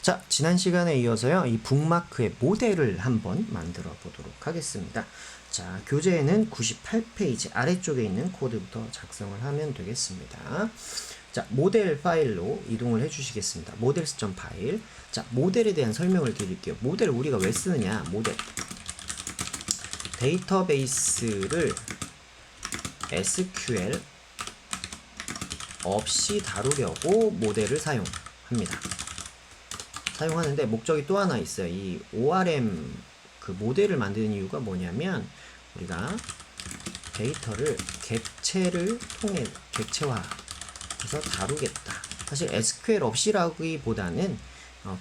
자, 지난 시간에 이어서요, 이 북마크의 모델을 한번 만들어 보도록 하겠습니다. 자, 교재에는 98페이지 아래쪽에 있는 코드부터 작성을 하면 되겠습니다. 자, 모델 파일로 이동을 해 주시겠습니다. models 파일. 자, 모델에 대한 설명을 드릴게요. 모델 우리가 왜 쓰느냐? 모델. 데이터베이스를 SQL 없이 다루려고 모델을 사용합니다. 사용하는데 목적이 또 하나 있어요. 이 ORM 그 모델을 만드는 이유가 뭐냐면 우리가 데이터를 객체를 통해 객체화해서 다루겠다. 사실 SQL 없이라기보다는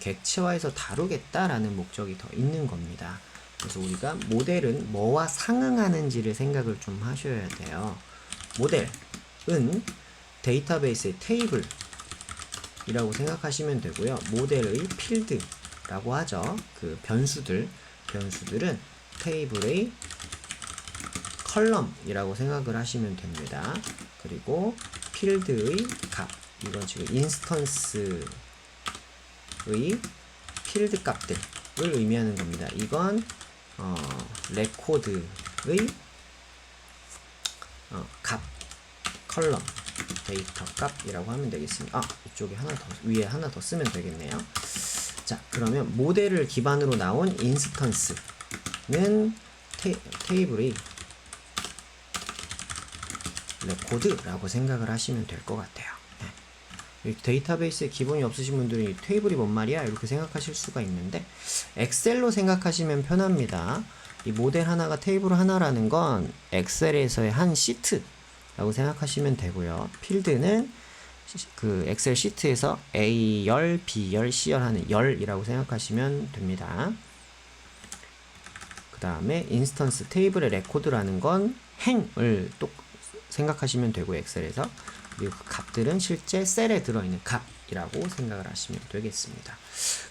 객체화해서 다루겠다라는 목적이 더 있는 겁니다. 그래서 우리가 모델은 뭐와 상응하는지를 생각을 좀 하셔야 돼요. 모델은 데이터베이스의 테이블 이라고 생각하시면 되고요. 모델의 필드라고 하죠. 그 변수들은 테이블의 컬럼이라고 생각을 하시면 됩니다. 그리고 필드의 값, 이건 지금 인스턴스의 필드 값들을 의미하는 겁니다. 이건 레코드의 값, 컬럼, 데이터 값이라고 하면 되겠습니다. 이쪽에 하나 더, 위에 하나 더 쓰면 되겠네요. 자, 그러면 모델을 기반으로 나온 인스턴스는 테이블의 레코드라고 생각을 하시면 될 것 같아요. 네. 데이터베이스에 기본이 없으신 분들은 이 테이블이 뭔 말이야? 이렇게 생각하실 수가 있는데 엑셀로 생각하시면 편합니다. 이 모델 하나가 테이블 하나라는 건 엑셀에서의 한 시트 라고 생각하시면 되고요. 필드는 그 엑셀 시트에서 A열, B열, C열 하는 열이라고 생각하시면 됩니다. 그 다음에 인스턴스 테이블의 레코드라는 건 행을 또 생각하시면 되고 엑셀에서, 그리고 그 값들은 실제 셀에 들어있는 값이라고 생각을 하시면 되겠습니다.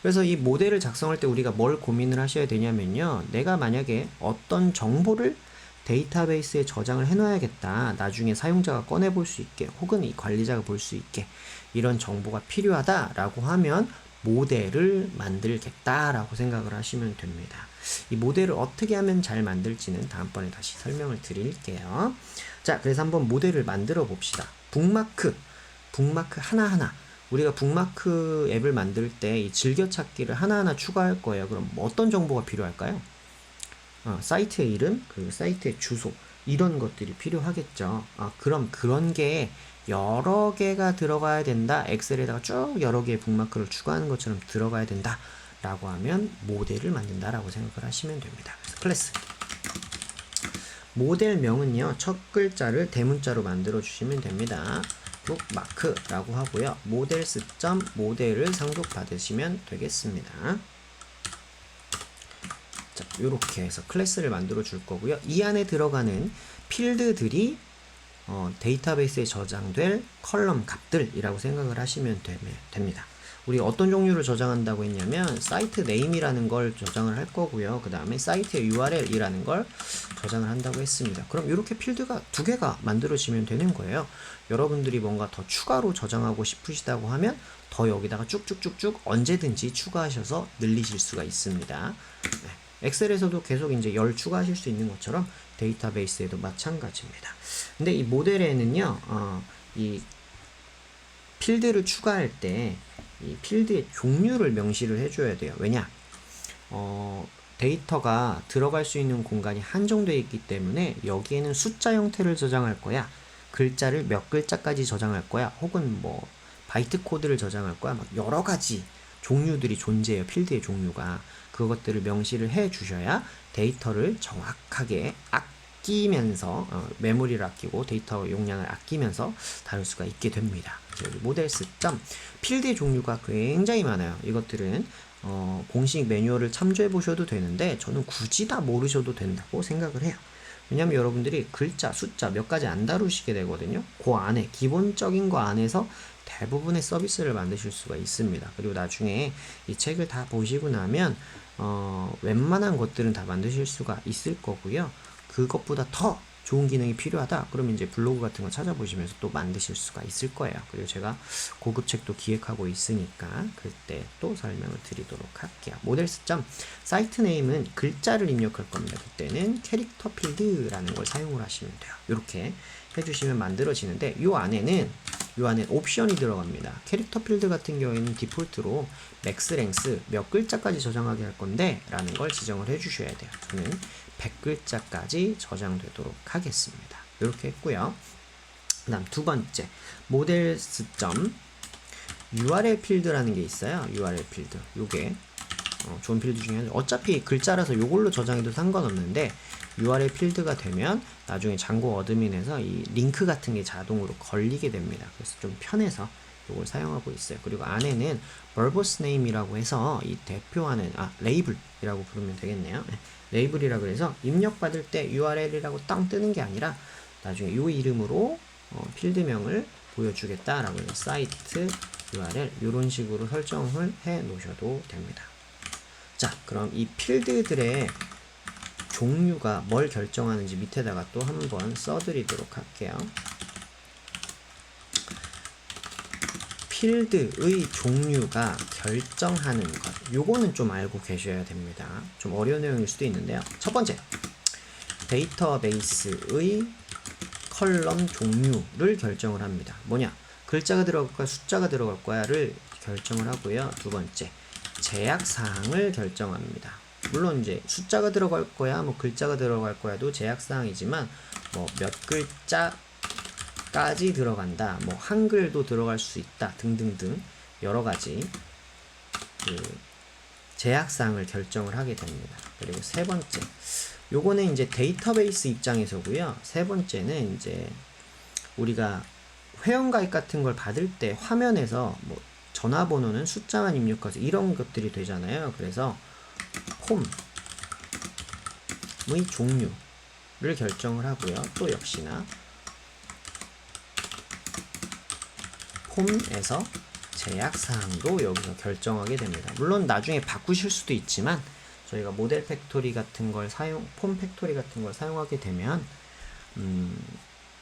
그래서 이 모델을 작성할 때 우리가 뭘 고민을 하셔야 되냐면요, 내가 만약에 어떤 정보를 데이터베이스에 저장을 해놔야겠다, 나중에 사용자가 꺼내볼 수 있게, 혹은 이 관리자가 볼 수 있게 이런 정보가 필요하다라고 하면 모델을 만들겠다라고 생각을 하시면 됩니다. 이 모델을 어떻게 하면 잘 만들지는 다음번에 다시 설명을 드릴게요. 자, 그래서 한번 모델을 만들어 봅시다. 북마크 하나하나, 우리가 북마크 앱을 만들 때 이 즐겨찾기를 하나하나 추가할 거예요. 그럼 어떤 정보가 필요할까요? 사이트의 이름, 그리고 사이트의 주소, 이런 것들이 필요하겠죠. 그럼 그런 게 여러 개가 들어가야 된다. 엑셀에다가 쭉 여러 개의 북마크를 추가하는 것처럼 들어가야 된다 라고 하면 모델을 만든다라고 생각을 하시면 됩니다. 그래서 클래스 모델명은요, 첫 글자를 대문자로 만들어 주시면 됩니다. 북마크라고 하고요, 모델스.모델을 상속 받으시면 되겠습니다. 자, 요렇게 해서 클래스를 만들어 줄 거고요. 이 안에 들어가는 필드들이 데이터베이스에 저장될 컬럼 값들이라고 생각을 하시면 됩니다. 우리 어떤 종류를 저장한다고 했냐면 사이트 네임이라는 걸 저장을 할 거고요. 그 다음에 사이트의 URL이라는 걸 저장을 한다고 했습니다. 그럼 이렇게 필드가 두 개가 만들어지면 되는 거예요. 여러분들이 뭔가 더 추가로 저장하고 싶으시다고 하면 더 여기다가 쭉쭉쭉쭉 언제든지 추가하셔서 늘리실 수가 있습니다. 네. 엑셀에서도 계속 이제 열 추가하실 수 있는 것처럼 데이터베이스에도 마찬가지입니다. 근데 이 모델에는요, 이 필드를 추가할 때 이 필드의 종류를 명시를 해줘야 돼요. 왜냐? 데이터가 들어갈 수 있는 공간이 한정되어 있기 때문에 여기에는 숫자 형태를 저장할 거야, 글자를 몇 글자까지 저장할 거야, 혹은 뭐 바이트 코드를 저장할 거야, 막 여러 가지 종류들이 존재해요. 필드의 종류가. 그것들을 명시를 해 주셔야 데이터를 정확하게 아끼면서 메모리를 아끼고 데이터 용량을 아끼면서 다룰 수가 있게 됩니다. 여기 모델스. 필드의 종류가 굉장히 많아요. 이것들은 공식 매뉴얼을 참조해 보셔도 되는데 저는 굳이 다 모르셔도 된다고 생각을 해요. 왜냐면 여러분들이 글자, 숫자 몇 가지 안 다루시게 되거든요. 그 안에 기본적인 거 안에서 대부분의 서비스를 만드실 수가 있습니다. 그리고 나중에 이 책을 다 보시고 나면 웬만한 것들은 다 만드실 수가 있을 거고요. 그것보다 더 좋은 기능이 필요하다. 그러면 이제 블로그 같은 거 찾아보시면서 또 만드실 수가 있을 거예요. 그리고 제가 고급 책도 기획하고 있으니까 그때 또 설명을 드리도록 할게요. 모델 시점 사이트 네임은 글자를 입력할 겁니다. 그때는 캐릭터 필드라는 걸 사용을 하시면 돼요. 이렇게 해주시면 만들어지는데 요 안에 옵션이 들어갑니다. 캐릭터 필드 같은 경우에는 디폴트로 맥스 랭스 몇 글자까지 저장하게 할 건데 라는 걸 지정을 해주셔야 돼요. 저는 100글자까지 저장되도록 하겠습니다. 이렇게 했고요. 그 다음 두 번째 모델스.점 URL 필드라는 게 있어요. URL 필드 요게 좋은 필드 중에 하나. 어차피 글자라서 요걸로 저장해도 상관없는데 URL 필드가 되면 나중에 장고 어드민에서 이 링크 같은 게 자동으로 걸리게 됩니다. 그래서 좀 편해서 요걸 사용하고 있어요. 그리고 안에는 verbose name이라고 해서 이 대표하는 레이블이라고 부르면 되겠네요. 레이블이라 그래서 입력받을 때 URL이라고 땅 뜨는 게 아니라 나중에 요 이름으로 필드명을 보여주겠다라고 해서 사이트 URL 이런 식으로 설정을 해 놓으셔도 됩니다. 자, 그럼 이 필드들의 종류가 뭘 결정하는지 밑에다가 또 한번 써드리도록 할게요. 필드의 종류가 결정하는 것. 요거는 좀 알고 계셔야 됩니다. 좀 어려운 내용일 수도 있는데요. 첫 번째, 데이터베이스의 컬럼 종류를 결정을 합니다. 뭐냐? 글자가 들어갈 거야, 숫자가 들어갈 거야를 결정을 하고요. 두 번째, 제약사항을 결정합니다. 물론 이제 숫자가 들어갈 거야, 뭐 글자가 들어갈 거야도 제약사항이지만 뭐 몇 글자까지 들어간다, 뭐 한글도 들어갈 수 있다 등등등 여러 가지 그 제약사항을 결정을 하게 됩니다. 그리고 세 번째, 요거는 이제 데이터베이스 입장에서고요. 세 번째는 이제 우리가 회원가입 같은 걸 받을 때 화면에서 뭐 전화번호는 숫자만 입력해서 이런 것들이 되잖아요. 그래서 폼의 종류를 결정을 하고요. 또 역시나 폼에서 제약사항도 여기서 결정하게 됩니다. 물론 나중에 바꾸실 수도 있지만 저희가 모델 팩토리 같은 걸 폼 팩토리 같은 걸 사용하게 되면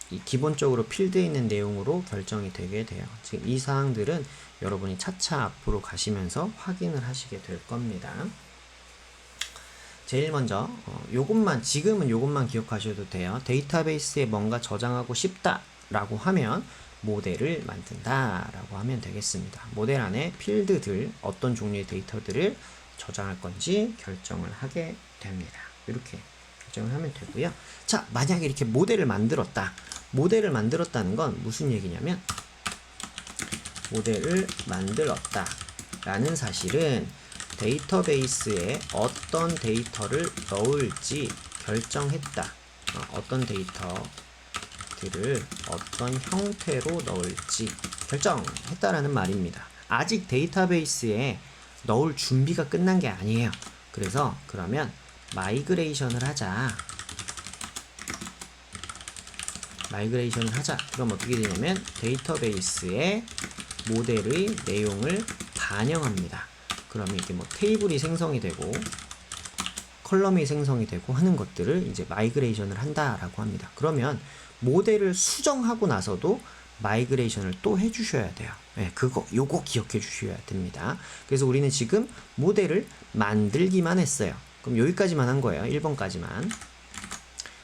이 기본적으로 필드에 있는 내용으로 결정이 되게 돼요. 지금 이 사항들은 여러분이 차차 앞으로 가시면서 확인을 하시게 될 겁니다. 제일 먼저 지금은 요것만 기억하셔도 돼요. 데이터베이스에 뭔가 저장하고 싶다 라고 하면 모델을 만든다 라고 하면 되겠습니다. 모델 안에 필드들 어떤 종류의 데이터들을 저장할 건지 결정을 하게 됩니다. 이렇게 결정을 하면 되고요. 자, 만약에 이렇게 모델을 만들었다는 건 무슨 얘기냐면 모델을 만들었다 라는 사실은 데이터베이스에 어떤 데이터를 넣을지 결정했다. 어떤 데이터들을 어떤 형태로 넣을지 결정했다라는 말입니다. 아직 데이터베이스에 넣을 준비가 끝난 게 아니에요. 그래서 그러면 마이그레이션을 하자. 그럼 어떻게 되냐면 데이터베이스에 모델의 내용을 반영합니다. 그러면 이게 뭐 테이블이 생성이 되고 컬럼이 생성이 되고 하는 것들을 이제 마이그레이션을 한다라고 합니다. 그러면 모델을 수정하고 나서도 마이그레이션을 또 해주셔야 돼요. 네, 요거 기억해 주셔야 됩니다. 그래서 우리는 지금 모델을 만들기만 했어요. 그럼 여기까지만 한 거예요. 1번까지만.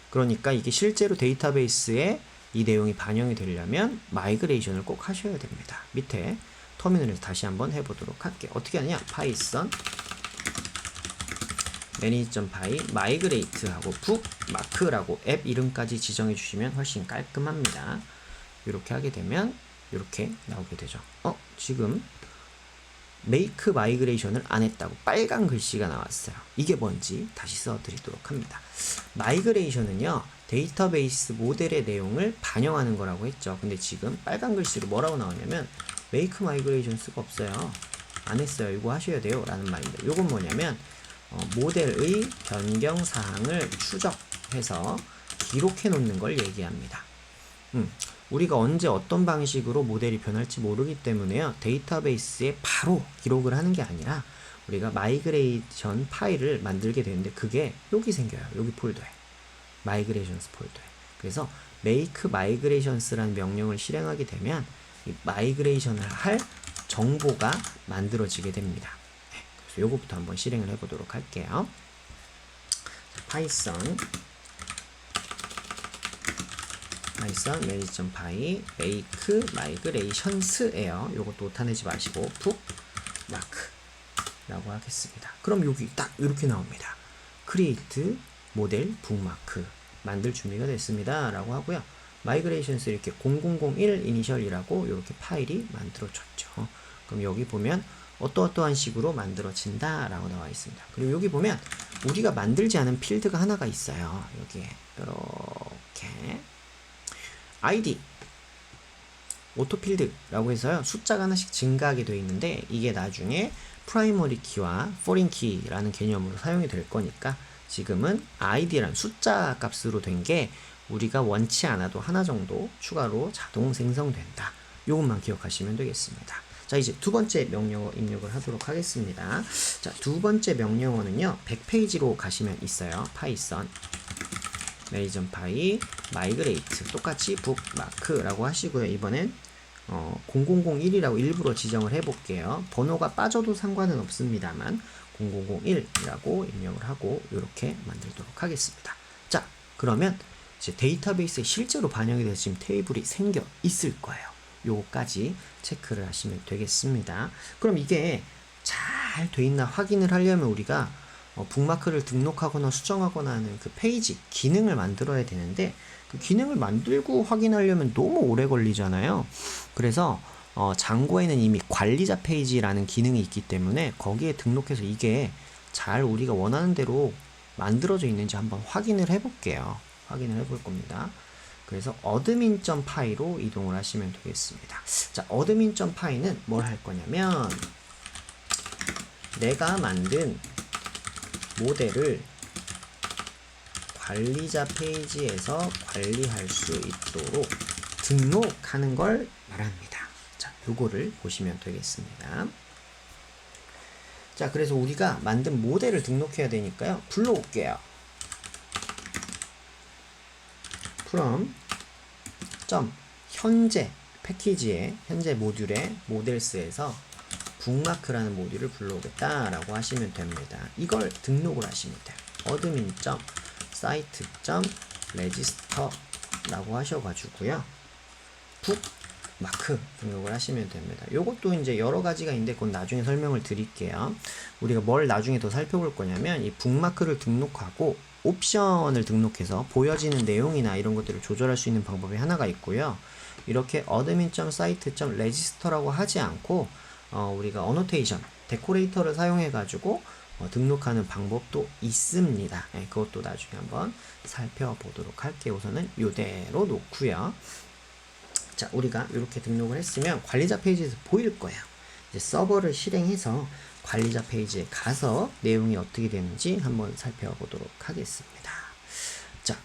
그러니까 이게 실제로 데이터베이스에 이 내용이 반영이 되려면 마이그레이션을 꼭 하셔야 됩니다. 밑에 터미널에서 다시 한번 해보도록 할게요. 어떻게 하느냐? 파이썬 manage.py migrate 하고 bookmark라고 앱 이름까지 지정해 주시면 훨씬 깔끔합니다. 이렇게 하게 되면 이렇게 나오게 되죠. 지금 make migration을 안 했다고 빨간 글씨가 나왔어요. 이게 뭔지 다시 써드리도록 합니다. migration은요 데이터베이스 모델의 내용을 반영하는 거라고 했죠. 근데 지금 빨간 글씨로 뭐라고 나오냐면 make migration 수가 없어요. 안 했어요. 이거 하셔야 돼요 라는 말입니다. 이건 뭐냐면 모델의 변경 사항을 추적해서 기록해 놓는 걸 얘기합니다. 우리가 언제 어떤 방식으로 모델이 변할지 모르기 때문에요. 데이터베이스에 바로 기록을 하는 게 아니라 우리가 마이그레이션 파일을 만들게 되는데 그게 여기 생겨요. 여기 폴더에. 마이그레이션스 폴더에. 그래서 make migrations라는 명령을 실행하게 되면 이 마이그레이션을 할 정보가 만들어지게 됩니다. 네, 그래서 요거부터 한번 실행을 해보도록 할게요. 파이썬 manage.py make migrations예요. 요것도 오타내지 마시고 bookmark 라고 하겠습니다. 그럼 여기 딱 이렇게 나옵니다. create 모델 bookmark 만들 준비가 됐습니다 라고 하고요. migrations 이렇게 0001 이니셜이라고 이렇게 파일이 만들어졌죠. 그럼 여기 보면 어떠어떠한 식으로 만들어진다 라고 나와 있습니다. 그리고 여기 보면 우리가 만들지 않은 필드가 하나가 있어요. 여기에 이렇게 id 오토필드라고 해서요. 숫자가 하나씩 증가하게 되어 있는데 이게 나중에 프라이머리 키와 포린 키라는 개념으로 사용이 될 거니까 지금은 id라는 숫자 값으로 된 게 우리가 원치 않아도 하나 정도 추가로 자동 생성된다. 이것만 기억하시면 되겠습니다. 자, 이제 두 번째 명령어 입력을 하도록 하겠습니다. 자, 두 번째 명령어는요. 100페이지로 가시면 있어요. 파이썬 manage.py migrate 똑같이 bookmark라고 하시고요. 이번엔 0001이라고 일부러 지정을 해볼게요. 번호가 빠져도 상관은 없습니다만 0001이라고 입력을 하고 이렇게 만들도록 하겠습니다. 자, 그러면 이제 데이터베이스에 실제로 반영이 돼서 지금 테이블이 생겨 있을 거예요. 요거까지 체크를 하시면 되겠습니다. 그럼 이게 잘 돼 있나 확인을 하려면 우리가 북마크를 등록하거나 수정하거나 하는 그 페이지 기능을 만들어야 되는데 그 기능을 만들고 확인하려면 너무 오래 걸리잖아요. 그래서 장고에는 이미 관리자 페이지라는 기능이 있기 때문에 거기에 등록해서 이게 잘 우리가 원하는 대로 만들어져 있는지 한번 확인을 해볼게요. 확인을 해볼 겁니다. 그래서 admin.py로 이동을 하시면 되겠습니다. 자, admin.py는 뭘 할 거냐면 내가 만든 모델을 관리자 페이지에서 관리할 수 있도록 등록하는 걸 말합니다. 자, 요거를 보시면 되겠습니다. 자, 그래서 우리가 만든 모델을 등록해야 되니까요. 불러올게요. from 현재 패키지에 현재 모듈의 모델스에서 북마크라는 모듈을 불러오겠다라고 하시면 됩니다. 이걸 등록을 하시면 돼요. admin.site.register라고 하셔가지고요. 북마크 등록을 하시면 됩니다. 요것도 이제 여러 가지가 있는데 그건 나중에 설명을 드릴게요. 우리가 뭘 나중에 더 살펴볼 거냐면 이 북마크를 등록하고 옵션을 등록해서 보여지는 내용이나 이런 것들을 조절할 수 있는 방법이 하나가 있고요. 이렇게 admin.site.register라고 하지 않고 우리가 어노테이션, 데코레이터를 사용해 가지고 등록하는 방법도 있습니다. 네, 그것도 나중에 한번 살펴보도록 할게요. 우선은 이대로 놓고요. 자, 우리가 이렇게 등록을 했으면 관리자 페이지에서 보일 거예요. 이제 서버를 실행해서 관리자 페이지에 가서 내용이 어떻게 되는지 한번 살펴보도록 하겠습니다. 자,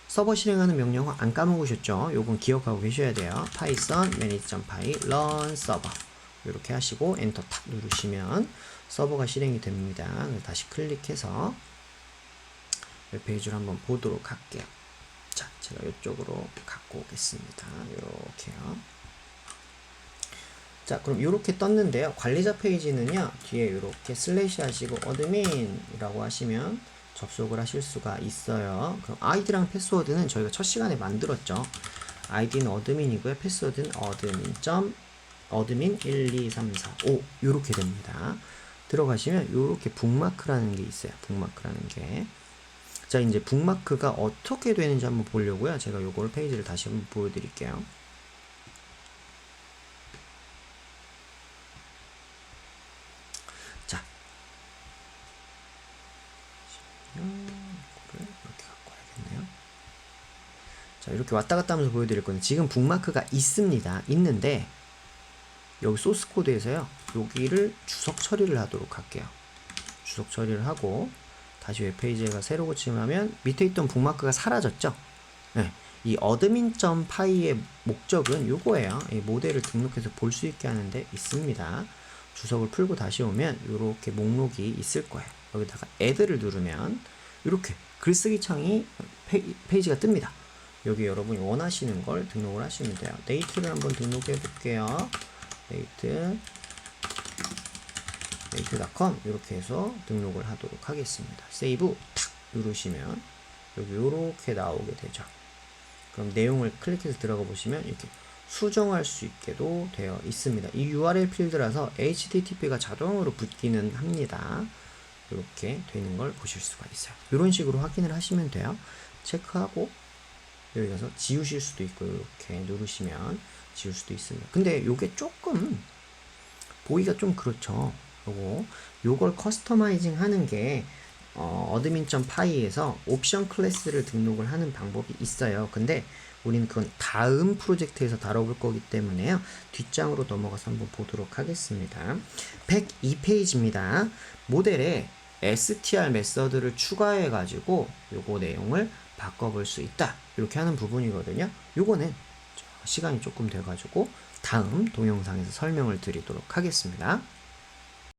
서버 실행하는 명령어 안 까먹으셨죠? 요건 기억하고 계셔야 돼요. python manage.py run server 이렇게 하시고 엔터 탁 누르시면 서버가 실행이 됩니다. 다시 클릭해서 웹페이지를 한번 보도록 할게요. 자, 제가 이쪽으로 갖고 오겠습니다. 이렇게요. 자, 그럼 이렇게 떴는데요. 관리자 페이지는요. 뒤에 이렇게 슬래시 하시고 admin이라고 하시면 접속을 하실 수가 있어요. 그럼 아이디랑 패스워드는 저희가 첫 시간에 만들었죠. 아이디는 admin이고요. 패스워드는 admin 1, 2, 3, 4, 5 이렇게 됩니다. 들어가시면 이렇게 북마크라는 게 있어요. 북마크라는 게. 자, 이제 북마크가 어떻게 되는지 한번 보려고요. 제가 요걸 페이지를 다시 한번 보여드릴게요. 자, 이거를 이렇게 갖고 와야겠네요. 자, 이렇게 왔다 갔다 하면서 보여드릴 건데 지금 북마크가 있습니다. 있는데 여기 소스 코드에서요. 여기를 주석 처리를 하도록 할게요. 주석 처리를 하고 다시 웹페이지가 새로 고침하면 밑에 있던 북마크가 사라졌죠. 네, 이 admin.py의 목적은 요거예요. 이 모델을 등록해서 볼 수 있게 하는데 있습니다. 주석을 풀고 다시 오면 이렇게 목록이 있을 거예요. 여기다가 add를 누르면 이렇게 글쓰기 창이 페이지가 뜹니다. 여기 여러분이 원하시는 걸 등록을 하시면 돼요. 데이트를 한번 등록해 볼게요. 데이트.com 이렇게 해서 등록을 하도록 하겠습니다. 세이브 탁 누르시면 여기 이렇게 나오게 되죠. 그럼 내용을 클릭해서 들어가 보시면 이렇게 수정할 수 있게도 되어 있습니다. 이 URL 필드라서 HTTP가 자동으로 붙기는 합니다. 이렇게 되는 걸 보실 수가 있어요. 이런 식으로 확인을 하시면 돼요. 체크하고 여기 가서 지우실 수도 있고 이렇게 누르시면 지울 수도 있습니다. 근데 요게 조금 보기가 좀 그렇죠. 요걸 커스터마이징 하는 게 admin.py에서 옵션 클래스를 등록을 하는 방법이 있어요. 근데 우리는 그건 다음 프로젝트에서 다뤄볼 거기 때문에요. 뒷장으로 넘어가서 한번 보도록 하겠습니다. 102페이지입니다. 모델에 str 메서드를 추가해 가지고 요거 내용을 바꿔볼 수 있다. 이렇게 하는 부분이거든요. 요거는 시간이 조금 돼 가지고 다음 동영상에서 설명을 드리도록 하겠습니다.